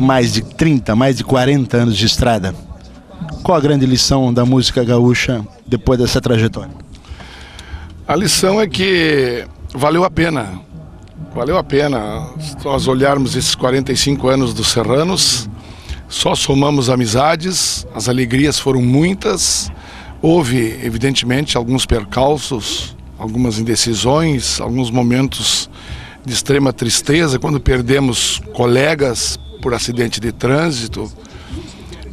mais de 30, mais de 40 anos de estrada. Qual a grande lição da música gaúcha depois dessa trajetória? A lição é que valeu a pena. Valeu a pena. Se nós olharmos esses 45 anos dos Serranos, só somamos amizades, as alegrias foram muitas. Houve, evidentemente, alguns percalços, algumas indecisões, alguns momentos de extrema tristeza, quando perdemos colegas por acidente de trânsito.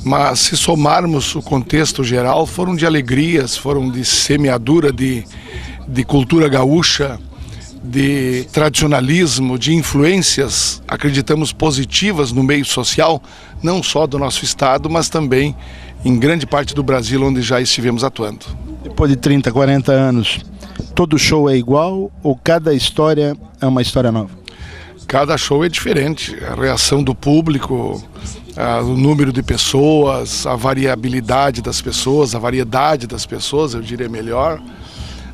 Mas se somarmos o contexto geral, foram de alegrias, foram de semeadura de cultura gaúcha, de tradicionalismo, de influências, acreditamos, positivas no meio social, não só do nosso estado, mas também em grande parte do Brasil, onde já estivemos atuando. Depois de 30, 40 anos, todo show é igual ou cada história é uma história nova? Cada show é diferente, a reação do público, o número de pessoas, a variabilidade das pessoas, a variedade das pessoas, eu diria melhor,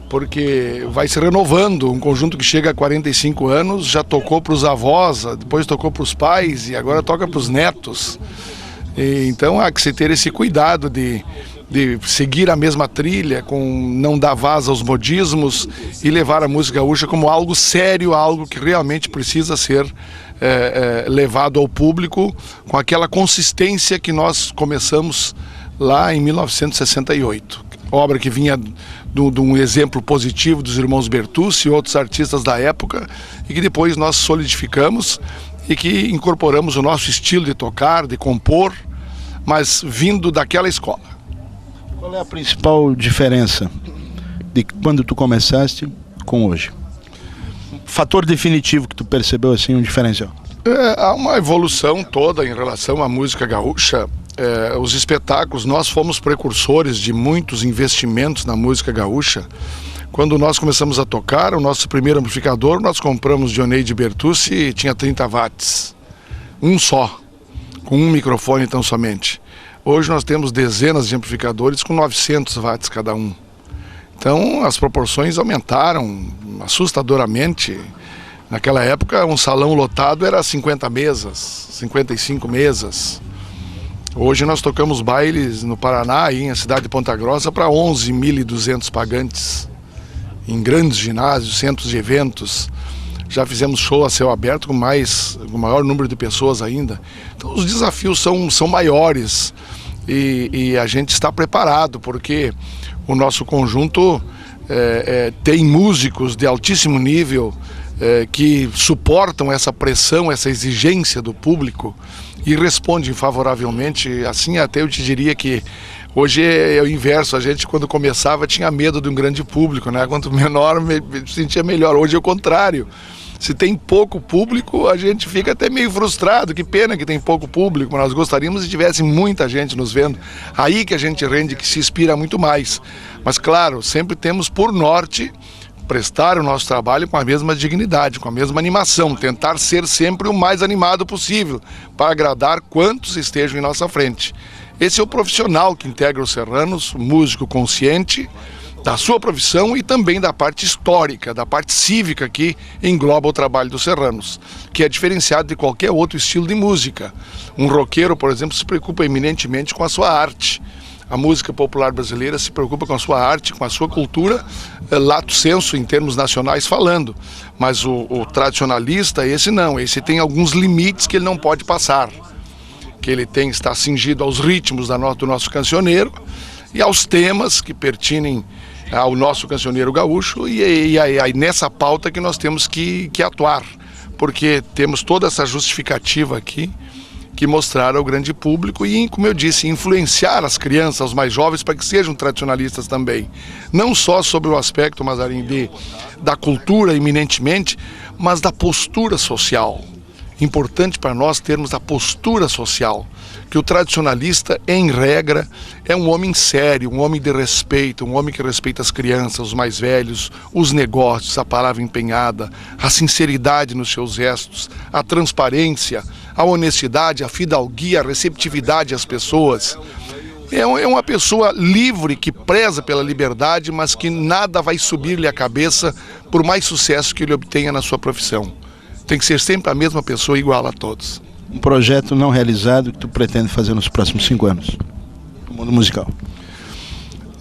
porque vai se renovando. Um conjunto que chega a 45 anos já tocou para os avós, depois tocou para os pais e agora toca para os netos. Então há que se ter esse cuidado de seguir a mesma trilha, com não dar vaz aos modismos e levar a música gaúcha como algo sério, algo que realmente precisa ser levado ao público com aquela consistência que nós começamos lá em 1968. Obra que vinha de um exemplo positivo dos irmãos Bertucci e outros artistas da época e que depois nós solidificamos e que incorporamos o nosso estilo de tocar, de compor, mas vindo daquela escola. Qual é a principal diferença de quando tu começaste com hoje? Fator definitivo que tu percebeu assim, um diferencial? Há uma evolução toda em relação à música gaúcha. Os espetáculos, nós fomos precursores de muitos investimentos na música gaúcha. Quando nós começamos a tocar, o nosso primeiro amplificador, nós compramos de Oneide Bertucci e tinha 30 watts. Um só, com um microfone tão somente. Hoje nós temos dezenas de amplificadores com 900 watts cada um. Então as proporções aumentaram assustadoramente. Naquela época um salão lotado era 50 mesas, 55 mesas. Hoje nós tocamos bailes no Paraná, aí na cidade de Ponta Grossa, para 11.200 pagantes, em grandes ginásios, centros de eventos. Já fizemos show a céu aberto com maior número de pessoas ainda. Então os desafios são maiores e a gente está preparado, porque o nosso conjunto tem músicos de altíssimo nível que suportam essa pressão, essa exigência do público e respondem favoravelmente. Assim, até eu te diria que hoje é o inverso. A gente, quando começava, tinha medo de um grande público, né? Quanto menor, sentia melhor. Hoje é o contrário. Se tem pouco público, a gente fica até meio frustrado. Que pena que tem pouco público, mas nós gostaríamos que tivesse muita gente nos vendo. Aí que a gente rende, que se inspira muito mais. Mas, claro, sempre temos por norte prestar o nosso trabalho com a mesma dignidade, com a mesma animação, tentar ser sempre o mais animado possível, para agradar quantos estejam em nossa frente. Esse é o profissional que integra os Serranos, músico consciente da sua profissão e também da parte histórica, da parte cívica que engloba o trabalho dos Serranos, que é diferenciado de qualquer outro estilo de música. Um roqueiro, por exemplo, se preocupa eminentemente com a sua arte. A música popular brasileira se preocupa com a sua arte, com a sua cultura, lato sensu, em termos nacionais falando. Mas o tradicionalista, esse não, esse tem alguns limites que ele não pode passar. Que ele está cingido aos ritmos do nosso cancioneiro e aos temas que pertinem ao nosso cancioneiro gaúcho e aí nessa pauta que nós temos que atuar. Porque temos toda essa justificativa aqui, que mostrar ao grande público e, como eu disse, influenciar as crianças, os mais jovens, para que sejam tradicionalistas também. Não só sobre o aspecto, Mazarin, da cultura eminentemente, mas da postura social. Importante para nós termos a postura social, que o tradicionalista, em regra, é um homem sério, um homem de respeito, um homem que respeita as crianças, os mais velhos, os negócios, a palavra empenhada, a sinceridade nos seus gestos, a transparência, a honestidade, a fidalguia, a receptividade às pessoas. É uma pessoa livre, que preza pela liberdade, mas que nada vai subir-lhe a cabeça por mais sucesso que ele obtenha na sua profissão. Tem que ser sempre a mesma pessoa, igual a todos. um projeto não realizado que tu pretende fazer nos próximos 5 anos no mundo musical?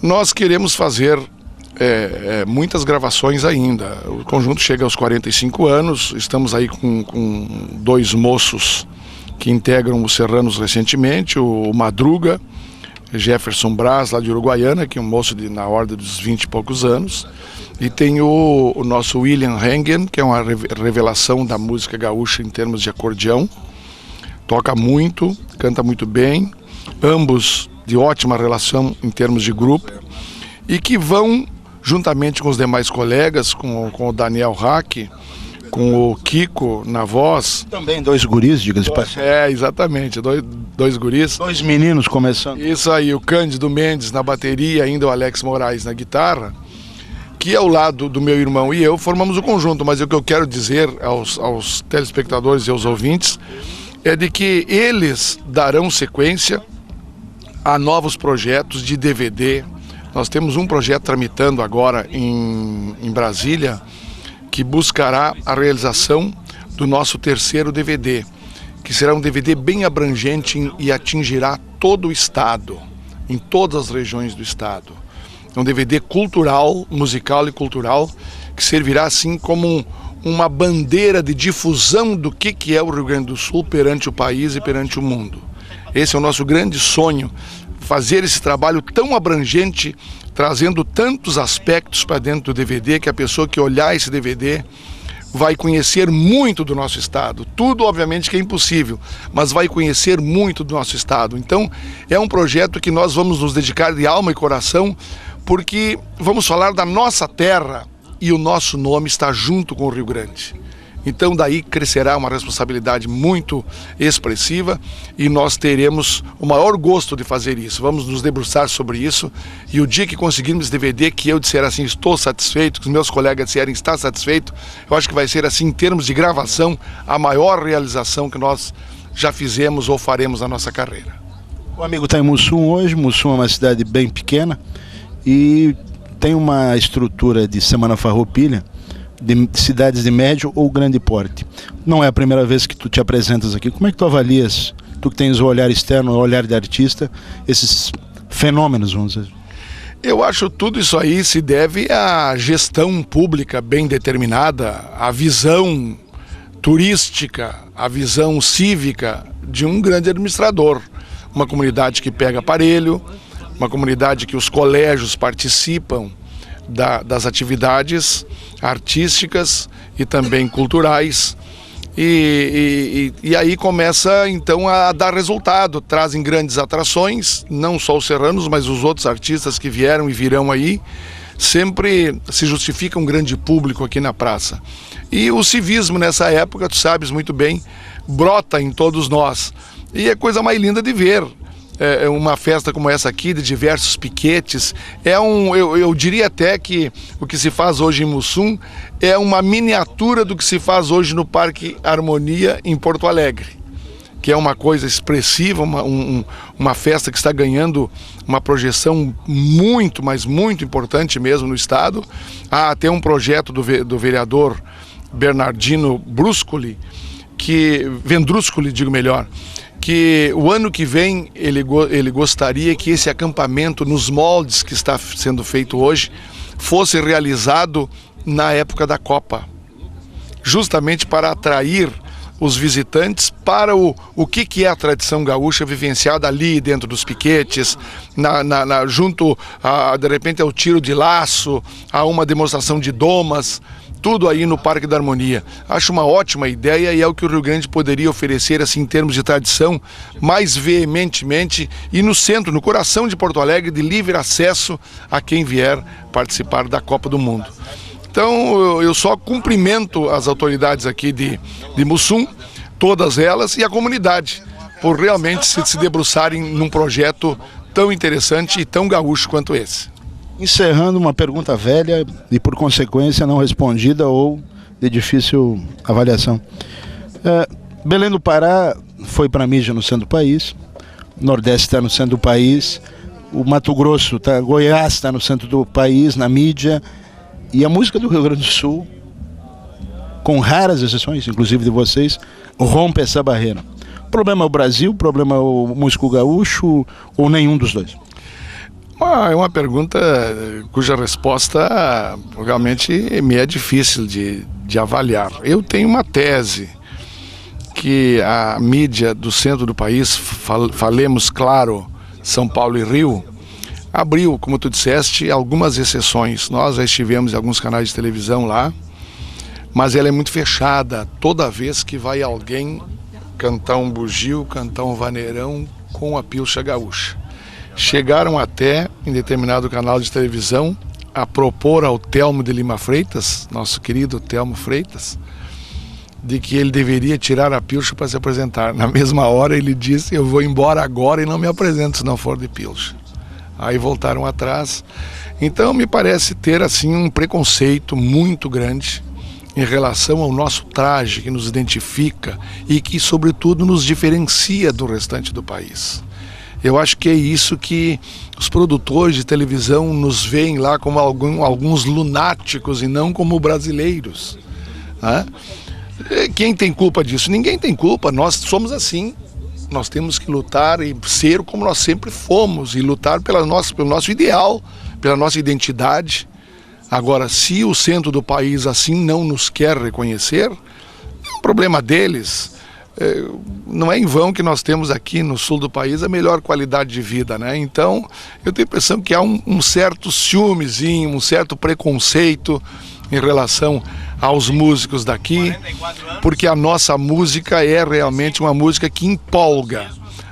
Nós queremos fazer muitas gravações ainda. O conjunto chega aos 45 anos, estamos aí com 2 moços que integram os Serranos recentemente, o Madruga, Jefferson Braz, lá de Uruguaiana, que é um moço na ordem dos 20 e poucos anos, e tem o nosso William Hengen, que é uma revelação da música gaúcha em termos de acordeão, toca muito, canta muito bem, ambos de ótima relação em termos de grupo, e que vão, juntamente com os demais colegas, com o Daniel Hack, com o Kiko na voz. Também 2 guris, diga-se de passagem. Exatamente, dois guris. 2 meninos começando. Isso aí, o Cândido Mendes na bateria, ainda o Alex Moraes na guitarra, que ao lado do meu irmão e eu formamos o conjunto, mas o que eu quero dizer aos telespectadores e aos ouvintes é de que eles darão sequência a novos projetos de DVD. Nós temos um projeto tramitando agora em Brasília, que buscará a realização do nosso 3º DVD, que será um DVD bem abrangente e atingirá todo o estado, em todas as regiões do estado. É um DVD cultural, musical e cultural, que servirá assim como uma bandeira de difusão do que é o Rio Grande do Sul perante o país e perante o mundo. Esse é o nosso grande sonho, fazer esse trabalho tão abrangente, trazendo tantos aspectos para dentro do DVD, que a pessoa que olhar esse DVD vai conhecer muito do nosso estado. Tudo, obviamente, que é impossível, mas vai conhecer muito do nosso estado. Então, é um projeto que nós vamos nos dedicar de alma e coração, porque vamos falar da nossa terra e o nosso nome está junto com o Rio Grande. Então daí crescerá uma responsabilidade muito expressiva e nós teremos o maior gosto de fazer isso. Vamos nos debruçar sobre isso e o dia que conseguirmos esse DVD, que eu disser assim, estou satisfeito, que os meus colegas disserem, está satisfeito, eu acho que vai ser assim, em termos de gravação, a maior realização que nós já fizemos ou faremos na nossa carreira. O amigo está em Mussum hoje. Mussum é uma cidade bem pequena e tem uma estrutura de Semana Farroupilha, de cidades de médio ou grande porte. Não é a primeira vez que tu te apresentas aqui. Como é que tu avalias, tu que tens o olhar externo, o olhar de artista, esses fenômenos, vamos dizer? Eu acho que tudo isso aí se deve à gestão pública bem determinada, à visão turística, à visão cívica de um grande administrador. Uma comunidade que pega aparelho, uma comunidade que os colégios participam das atividades artísticas e também culturais e aí começa então a dar resultado, trazem grandes atrações, não só os serranos, mas os outros artistas que vieram e virão aí, sempre se justifica um grande público aqui na praça. E o civismo nessa época, tu sabes muito bem, brota em todos nós e é coisa mais linda de ver. Uma festa como essa aqui, de diversos piquetes, eu diria até que o que se faz hoje em Mussum é uma miniatura do que se faz hoje no Parque Harmonia em Porto Alegre, que é uma coisa expressiva, uma festa que está ganhando uma projeção muito, mas muito importante mesmo no estado. Há até um projeto do vereador Bernardino Vendrúscoli, que o ano que vem ele gostaria que esse acampamento nos moldes que está sendo feito hoje fosse realizado na época da Copa, justamente para atrair os visitantes para o que é a tradição gaúcha vivenciada ali dentro dos piquetes, junto de repente ao tiro de laço, a uma demonstração de domas, tudo aí no Parque da Harmonia. Acho uma ótima ideia e é o que o Rio Grande poderia oferecer assim em termos de tradição mais veementemente e no centro, no coração de Porto Alegre, de livre acesso a quem vier participar da Copa do Mundo. Então eu só cumprimento as autoridades aqui de Mussum, todas elas, e a comunidade, por realmente se debruçarem num projeto tão interessante e tão gaúcho quanto esse. Encerrando, uma pergunta velha e por consequência não respondida ou de difícil avaliação. Belém do Pará foi para a mídia no centro do país, o Nordeste está no centro do país, o Mato Grosso, Goiás está no centro do país, na mídia, e a música do Rio Grande do Sul, com raras exceções, inclusive de vocês, rompe essa barreira. problema é o Brasil, o problema é o músico gaúcho ou nenhum dos dois? É uma pergunta cuja resposta realmente me é difícil de avaliar. Eu tenho uma tese que a mídia do centro do país, falemos claro, São Paulo e Rio, abriu, como tu disseste, algumas exceções. Nós já estivemos em alguns canais de televisão lá, mas ela é muito fechada toda vez que vai alguém cantar um bugio, cantar um vaneirão com a pilcha gaúcha. Chegaram até, em determinado canal de televisão, a propor ao Telmo de Lima Freitas, nosso querido Telmo Freitas, de que ele deveria tirar a pilcha para se apresentar. Na mesma hora ele disse, eu vou embora agora e não me apresento se não for de pilcha. Aí voltaram atrás. Então me parece ter assim um preconceito muito grande em relação ao nosso traje que nos identifica e que sobretudo nos diferencia do restante do país. Eu acho que é isso que os produtores de televisão nos veem lá como alguns lunáticos e não como brasileiros, né? Quem tem culpa disso? Ninguém tem culpa, nós somos assim. Nós temos que lutar e ser como nós sempre fomos e lutar pelo nosso ideal, pela nossa identidade. Agora, se o centro do país assim não nos quer reconhecer, é um problema deles. Não é em vão que nós temos aqui no sul do país a melhor qualidade de vida, né? Então, eu tenho a impressão que há um certo ciúmezinho, um certo preconceito em relação aos músicos daqui, porque a nossa música é realmente uma música que empolga.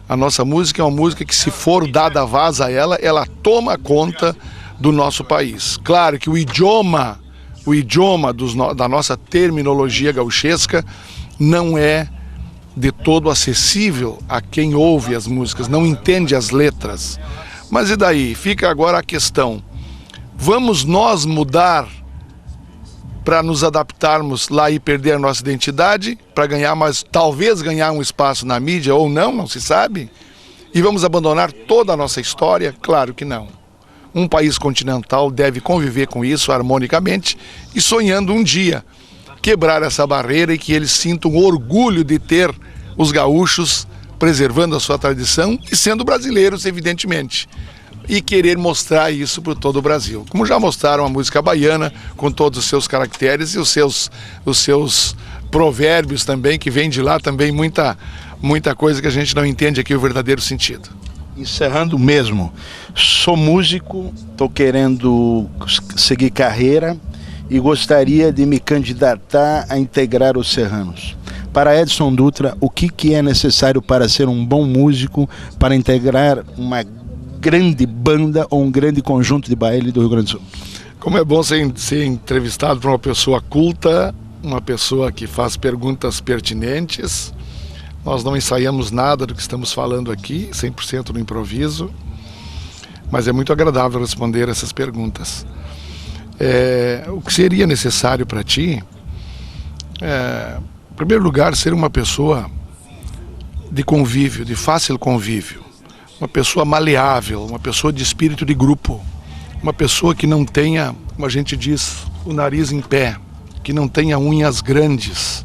A nossa música é uma música que, se for dada voz a ela, ela toma conta do nosso país. Claro que o idioma da nossa terminologia gauchesca não é de todo acessível a quem ouve as músicas, não entende as letras. Mas e daí? Fica agora a questão, vamos nós mudar para nos adaptarmos lá e perder a nossa identidade, para ganhar, mas talvez ganhar um espaço na mídia ou não se sabe? E vamos abandonar toda a nossa história? Claro que não. Um país continental deve conviver com isso harmonicamente e sonhando um dia quebrar essa barreira e que eles sintam orgulho de ter os gaúchos preservando a sua tradição e sendo brasileiros, evidentemente, e querer mostrar isso para todo o Brasil, como já mostraram a música baiana com todos os seus caracteres e os seus provérbios também, que vem de lá também muita coisa que a gente não entende aqui o verdadeiro sentido. Encerrando mesmo, sou músico, estou querendo seguir carreira e gostaria de me candidatar a integrar os Serranos. Para Edson Dutra, o que é necessário para ser um bom músico, para integrar uma grande banda ou um grande conjunto de baile do Rio Grande do Sul? Como é bom ser entrevistado por uma pessoa culta, uma pessoa que faz perguntas pertinentes. Nós não ensaiamos nada do que estamos falando aqui, 100% no improviso, mas é muito agradável responder essas perguntas. O que seria necessário para ti em primeiro lugar, ser uma pessoa de convívio, de fácil convívio, uma pessoa maleável, uma pessoa de espírito de grupo, uma pessoa que não tenha, como a gente diz, o nariz em pé, que não tenha unhas grandes,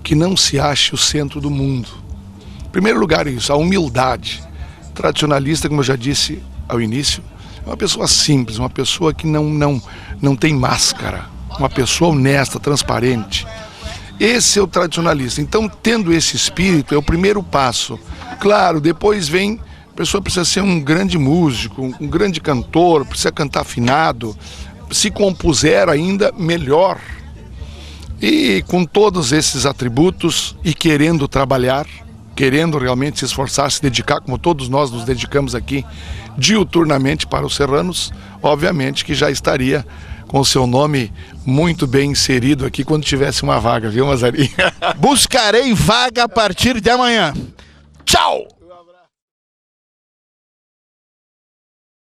que não se ache o centro do mundo. Em primeiro lugar, isso, a humildade. Tradicionalista, como eu já disse ao início, é uma pessoa simples, uma pessoa que não tem máscara, uma pessoa honesta, transparente. Esse é o tradicionalista. Então, tendo esse espírito, é o primeiro passo. Claro, depois vem, a pessoa precisa ser um grande músico, um grande cantor, precisa cantar afinado, se compuser ainda, melhor. E com todos esses atributos e querendo trabalhar, querendo realmente se esforçar, se dedicar, como todos nós nos dedicamos aqui, diuturnamente para os serranos, obviamente que já estaria com o seu nome muito bem inserido aqui quando tivesse uma vaga, viu, Mazari? Buscarei vaga a partir de amanhã. Tchau!